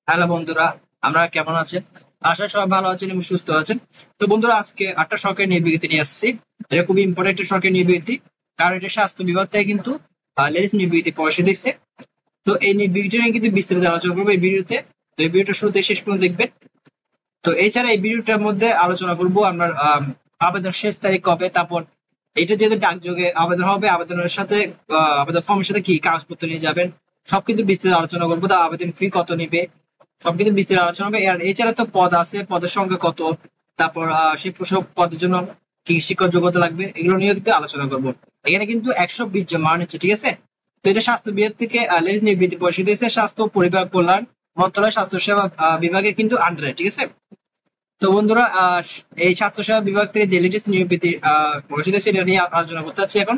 Hello বন্ধুরা, আমরা কেমন আছেন? আশা করি সবাই ভালো আছেন এবং সুস্থ আছেন। তো বন্ধুরা, আজকে একটা সরকারি নিয়োগ বিজ্ঞপ্তি নিয়ে আসছি। এটা খুবই ইম্পর্টেন্ট একটা সরকারি নিয়োগ বিজ্ঞপ্তি, কারণ এটা স্বাস্থ্য বিভাগ থেকে কিন্তু লেটেস্ট নিয়োগ বিজ্ঞপ্তি প্রকাশ দিচ্ছে। তো এই নিয়োগ বিজ্ঞপ্তি নিয়ে কিন্তু বিস্তারিত আলোচনা করবো এই ভিডিওতে। তো এই ভিডিওটা শুরুতে শেষ পর্যন্ত দেখবেন। তো এছাড়া এই ভিডিওটার মধ্যে আলোচনা করবো আমরা আবেদন শেষ তারিখ কবে, তারপর এটা যেহেতু ডাকযোগে আবেদন হবে, আবেদনের সাথে আবেদন ফর্মের সাথে কি কাগজপত্র নিয়ে যাবেন, সব কিন্তু বিস্তারিত আলোচনা করবো। তা আবেদন ফি কত নিবে, সব কিন্তু বিস্তারিত আলোচনা হবে। আর এছাড়া তো পদ আছে, পদের সংখ্যা কত, তারপর সেই পোশাক পদের জন্য কি শিক্ষক যোগ্যতা লাগবে, এগুলো নিয়ে কিন্তু আলোচনা করবো। এখানে কিন্তু 120 জন মান হচ্ছে, ঠিক আছে। তো এটা স্বাস্থ্য বিভাগ থেকে লেডিস নিয়োগ বিজ্ঞপ্তি পরিষদ দিয়েছে, স্বাস্থ্য ও পরিবার কল্যাণ মন্ত্রণালয় স্বাস্থ্য সেবা বিভাগের কিন্তু আন্ডারে, ঠিক আছে। তো বন্ধুরা, এই স্বাস্থ্যসেবা বিভাগ থেকে যে লেটেস্ট নিয়োগ বিজ্ঞপ্তি পরিষদ সেটা নিয়ে আলোচনা করতে চাচ্ছি এখন।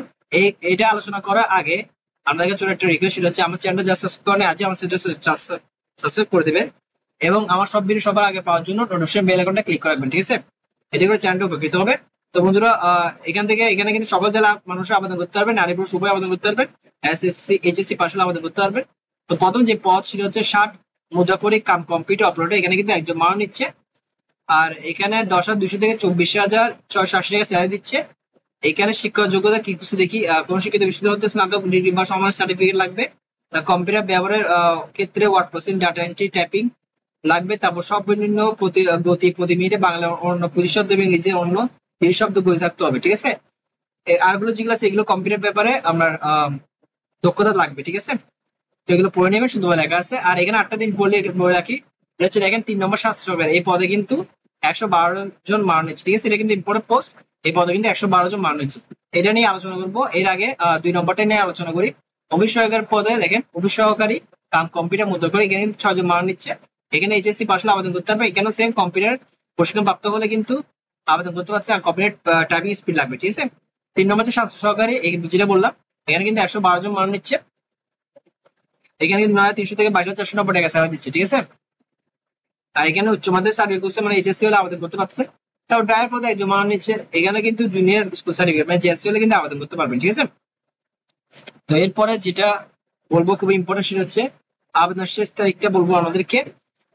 এটা আলোচনা করার আগে আপনাদের ছোট একটা রিকোয়েস্ট হচ্ছে, আমার চ্যানেলটা যা সাবস্ক্রাইব করেন আজ আমার চ্যানেলটা সাবস্ক্রাইব করে দিবেন, এবং আমার সব ভিডিও সবার আগে পাওয়ার জন্য নোটিফিকেশন বেল আইকনটা ক্লিক করে রাখবেন, ঠিক আছে। এতে করে চ্যানেলটা উপকৃত হবে। তো বন্ধুরা, এখানে কিন্তু সকল জেলা মানুষ আবেদন করতে পারবেন, নারী পুরুষ উভয় আবেদন করতে পারবেন, এসএসসি এইচএসসি পাশ হলে আবেদন করতে পারবেন। তো প্রথম যে পদ সেটা হচ্ছে 60 মুদ্রাকরী কাম কম্পিউটার অপারেটর। এখানে কিন্তু একজন মানুষ নিচ্ছে। আর এখানে 10,200 থেকে 24,680 টাকা স্যালারি দিচ্ছে। এখানে শিক্ষা যোগ্যতা কি কিছু দেখি, কোন শিক্ষিত বিশ্ববিদ্যালয় হতে স্নাতক ডিগ্রি বা সমান সার্টিফিকেট লাগবে। কম্পিউটার ব্যবহারের ক্ষেত্রে word processing, data entry, typing লাগবে। তারপর সর্বনিম্ন প্রতি মিনিটে বাংলা অন্য 25 শব্দ এবং ইংরেজি অন্য 30 শব্দ বই থাকতে হবে, ঠিক আছে। আরগুলো যেগুলো আছে এগুলো কম্পিউটার ব্যাপারে আমার দক্ষতা লাগবে, ঠিক আছে। তো এগুলো পড়ে নেবেন, সুন্দরভাবে লেখা আছে। আর এখানে 8টা দিন বলে রাখি, এটা হচ্ছে দেখেন 3 নম্বর স্বাস্থ্য সেবা, এই পদে কিন্তু 112 জন মান নিচ্ছে, ঠিক আছে। এটা কিন্তু ইম্পর্টেন্ট পোস্ট, এই পদে কিন্তু 112 জন মান নিচ্ছে। এটা নিয়ে আলোচনা করবো। এর আগে 2 নম্বরটা নিয়ে আলোচনা করি। অফিস সহকারী পদে দেখেন, অফিস সহকারী কাম কম্পিউটার মধ্যে করে এখানে কিন্তু 6 জন মান নিচ্ছে। এখানে এইচএসসি পাশ হলে আবেদন করতে হবে। এখানেও সেম কম্পিউটার প্রশিক্ষণ প্রাপ্ত হলে কিন্তু আবেদন করতে পারছে। আর কম্পিউটার টাইপিং স্পিড লাগবে, ঠিক আছে। 3 নম্বর হচ্ছে স্বাস্থ্য সহকারী, যেটা বললাম, এখানে কিন্তু 112 জন মান নিচ্ছে। এখানে কিন্তু 9,300 থেকে 22,490 টাকা স্যালারি দিচ্ছে, ঠিক আছে। আর এখানে উচ্চ মাধ্যমিক সার্টিফিকেট করছে, মানে এইচএসসি হলে আবেদন করতে পারছে। তাও ড্রাইভার পদে একজন মান নিচ্ছে। এখানে কিন্তু জুনিয়র স্কুল সার্টিফিকেট মানে জেএসসি হলে কিন্তু আবেদন করতে পারবেন, ঠিক আছে। তো এরপরে যেটা বলবো খুব ইম্পর্টেন্ট, সেটা হচ্ছে আবেদন শেষ তারিখটা বলবো আমাদেরকে।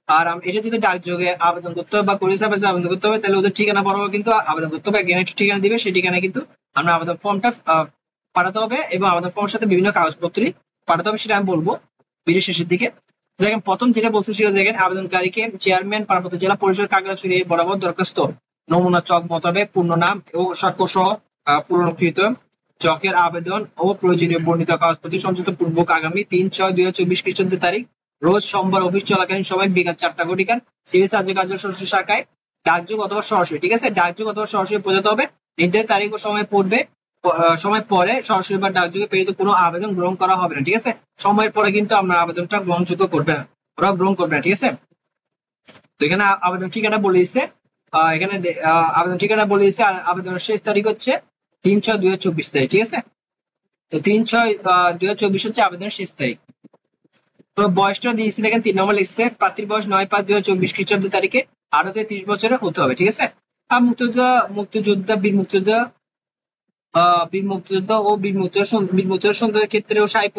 আর এটা যদি ডাকযোগে আবেদন করতে হবে বা কুরিয়ার সার্ভিসে আবেদন করতে হবে, তাহলে ওদের ঠিকানা বরাবর কিন্তু আবেদন করতে হবে। এখানে একটা ঠিকানা দিবে, সেই ঠিকানায় কিন্তু আমরা আবেদন ফর্মটা পাঠাতে হবে, এবং আবেদন ফর্মের সাথে বিভিন্ন কাগজপত্র পাঠাতে হবে, সেটা আমি বলবো ভিডিও শেষের দিকে। দেখেন প্রথম যেটা বলছে সেটা দেখেন, আবেদনকারীকে চেয়ারম্যান পার্বত্য জেলা পরিষদ খাগড়াছড়ি বরাবর দরখাস্ত নমুনা চক মোতাবেক পূর্ণ নাম ও স্বাক্ষর সহ পূরণকৃত চকের আবেদন ও প্রয়োজনীয় বর্ণিত কাগজপত্র সংযুক্ত পূর্বক আগামী 3/6/2024 খ্রিস্টাব্দের তারিখ রোজ সোমবার অফিস চলাকালীন সময় বিকাল 4টা ঘটিকার সিভিল সার্জন কার্য শাখায় ডাকযোগ অথবা সরাসরি, ঠিক আছে, ডাকযোগ অথবা সরাসরি পৌঁছাতে হবে। নির্ধারিত তারিখ ও সময় পরে সরাসরি বা ডাকযোগে প্রেরিত কোনো আবেদন গ্রহণ করা হবে না, ঠিক আছে। সময়ের পরে কিন্তু আমরা আবেদনটা গ্রহণযোগ্য করবে না, ওরা গ্রহণ করবে না, ঠিক আছে। তো এখানে আবেদন ঠিকানা বলে দিচ্ছে, এখানে আবেদন ঠিকানা বলে দিচ্ছে। আর আবেদনের শেষ তারিখ হচ্ছে 3/6/2024 তারিখ, ঠিক আছে। তো 3/6/2024 হচ্ছে আবেদনের শেষ তারিখ। তো বয়সটা দিয়েছি দেখেন, 3 নম্বর লিখছে প্রার্থীর বয়স 9/5/2024 খ্রিস্টাব্দ তারিখে 18 থেকে 30 বছরের হতে হবে, ঠিক আছে। আর মুক্তিযোদ্ধা বীর মুক্তিযোদ্ধা ও বীর মুক্তিযোদ্ধা সন্তানের ক্ষেত্রে ও সাহিত্য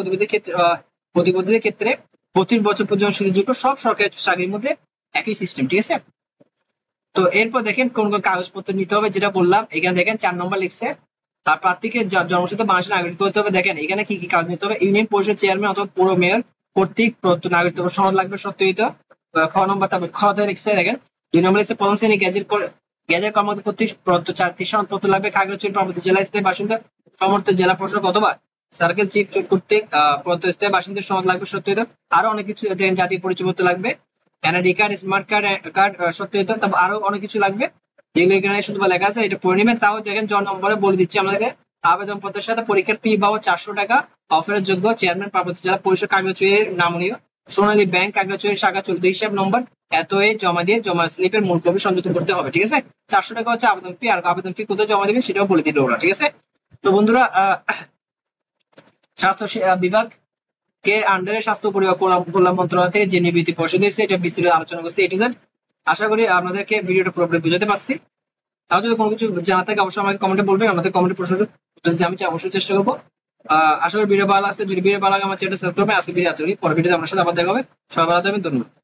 প্রতিবন্ধীদের ক্ষেত্রে 32 বছর পর্যন্ত সুযোগযোগ্য সব সরকারি চাকরির মধ্যে একই সিস্টেম, ঠিক আছে। তো এরপর দেখেন কোন কোন কাগজপত্র নিতে হবে, যেটা বললাম। এখানে দেখেন 4 নম্বর লিখছে, তার প্রার্থীকে জন্মসূত্রে বাংলাদেশের নাগরিক হতে হবে। দেখেন এখানে কি কি কাগজ নিতে হবে, ইউনিয়ন পরিষদ চেয়ারম্যান অথবা পৌর মেয়র কর্তৃক প্রদত্ত নাগরিকত্ব সনদ লাগবে সত্যায়িত। খ নম্বর, তারপর খতে লিখছে দেখেন 2 নম্বর লিখছে প্রথম শ্রেণী গেজেট কর্মকর্তা কর্তৃক প্রদত্ত 4টি সনদপত্র লাগবে। খাগড়াছড়ি পার্বত্য জেলা স্থায়ী বাসিন্দা সমর্থ জেলা প্রশাসক অথবা সার্কেল চিফ কর্তৃক প্রদত্ত স্থায়ী বাসিন্দার সনদ লাগবে সত্যায়িত। আরো অনেক কিছু দেখেন, জাতীয় পরিচয়পত্র লাগবে, এনআইডি কার্ড, স্মার্ট কার্ড সত্যায়িত, তারপর আরো অনেক কিছু লাগবে, যেগুলো এখানে শুধু লেখা আছে, এটা পড়ে নেবেন। তাও দেখেন নম্বরে বলে দিচ্ছি আমাদেরকে, আবেদন পত্রের সাথে পরীক্ষার ফি বাবদ 400 টাকা অফারের যোগ্য চেয়ারম্যান পার্বত্য জেলা পরিষদ খাগড়াছড়ির নামনীয় সোনালী ব্যাংক খাগড়াছড়ি শাখা 14 হিসাব নম্বর এত জমা দিয়ে জমা স্লিপের মূল কপি সংযুক্ত করতে হবে, ঠিক আছে। 400 টাকা হচ্ছে আবেদন ফি। আর আবেদন ফি কোথায় জমা দিবেন সেটাও বলে দিল ওরা, ঠিক আছে। তো বন্ধুরা, স্বাস্থ্য বিভাগ কে আন্ডারে স্বাস্থ্য পরিবার কল্যাণ মন্ত্রণালয় থেকে যে নিবৃত্তি পরিষদ হয়েছে, এটা বিস্তারিত আলোচনা করছে এ টু জেড। আশা করি আপনাদেরকে ভিডিওটা পুরোপুরি বুঝাতে পারছি। তাও যদি কোনো কিছু জানা থাকে অবশ্যই আমাকে কমেন্টে বলবেন, আমাদের কমেন্টে প্রশ্ন যদি আমি অবশ্যই চেষ্টা করবো। আশা করি ভিডিও ভালো আছে। যদি ভিডিও ভালো লাগে আমার চ্যানেলটা সাবস্ক্রাইব করবেন। আজকে ভিডিও এতটুকুই, পরের ভিডিওতে আপনার সাথে আবার দেখা হবে। সবাই ভালো থাকবেন, ধন্যবাদ।